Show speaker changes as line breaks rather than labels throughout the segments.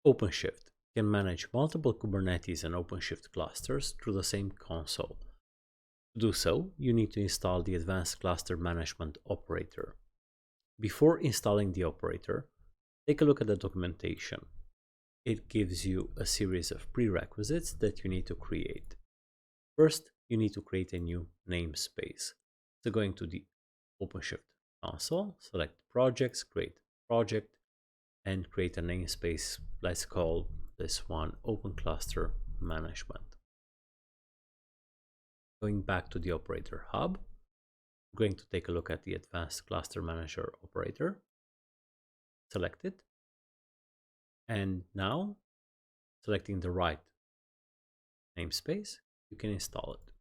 OpenShift can manage multiple Kubernetes and OpenShift clusters through the same console. To do so, you need to install the Advanced Cluster Management operator. Before installing the operator, take a look at the documentation. It gives you a series of prerequisites that you need to create. First, you need to create a new namespace. So going to the OpenShift console, select Projects, create Project, and create a namespace. Let's call this one Open Cluster Management. Going back to the operator hub, we're going to take a look at the Advanced Cluster Manager operator. Select it. And now, selecting the right namespace, you can install it.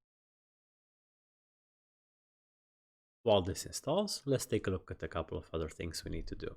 While this installs, let's take a look at a couple of other things we need to do.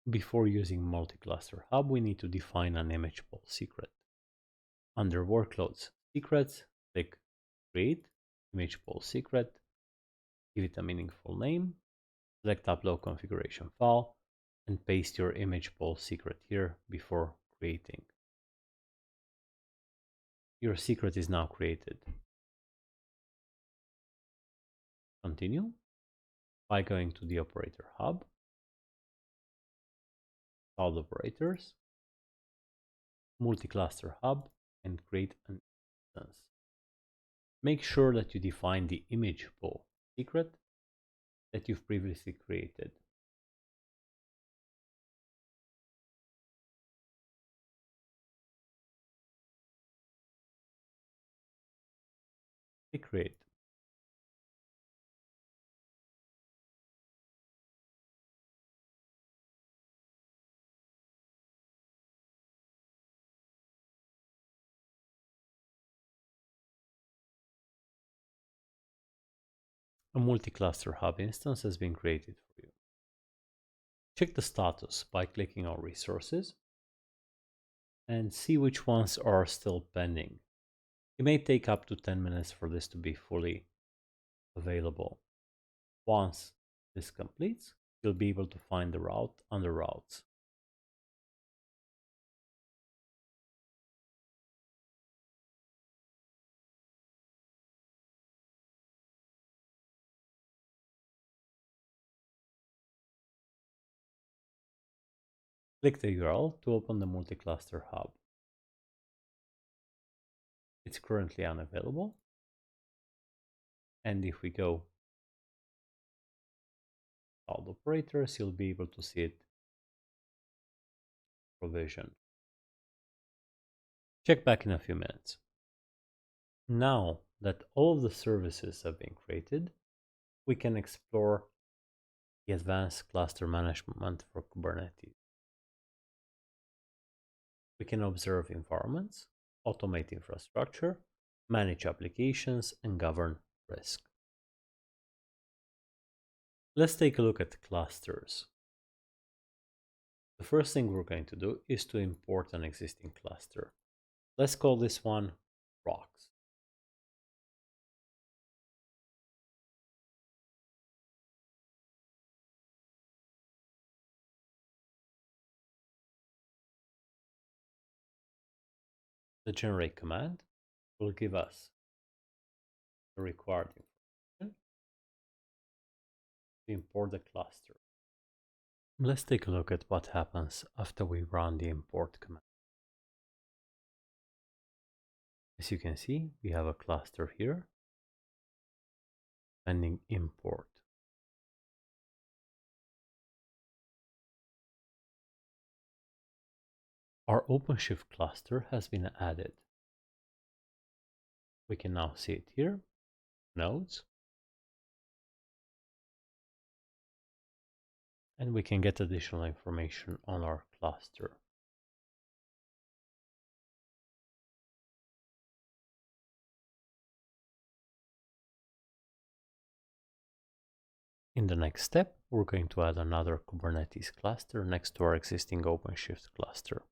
Before using Multi-Cluster Hub, we need to define an image pool secret. Under Workloads Secrets, click Create Image Pool Secret, give it a meaningful name, select Upload Configuration File, and paste your image pool secret here before creating. Your secret is now created. Continue by going to the Operator Hub, Cloud Operators, Multi-Cluster Hub, and create an instance. Make sure that you define the image pool secret that you've previously created. Click Create. A multi-cluster hub instance has been created for you. Check the status by clicking on Resources and see which ones are still pending. It may take up to 10 minutes for this to be fully available. Once This completes, you'll be able to find the route under routes. Click the URL to open the multi-cluster hub. It's currently unavailable. And if we go cloud operators, you'll be able to see it provisioned. Check back in a few minutes. Now that all of the services have been created, we can explore the advanced cluster management for Kubernetes. We can observe environments, automate infrastructure, manage applications, and govern risk. Let's take a look at clusters. The first thing we're going to do is to import an existing cluster. Let's call this one rocks. The generate command will give us the required information to import the cluster. Let's take a look at what happens after we run the import command. As you can see, we have a cluster here pending import. Our OpenShift cluster has been added. We can now see it here, nodes, and we can get additional information on our cluster. In the next step, we're going to add another Kubernetes cluster next to our existing OpenShift cluster.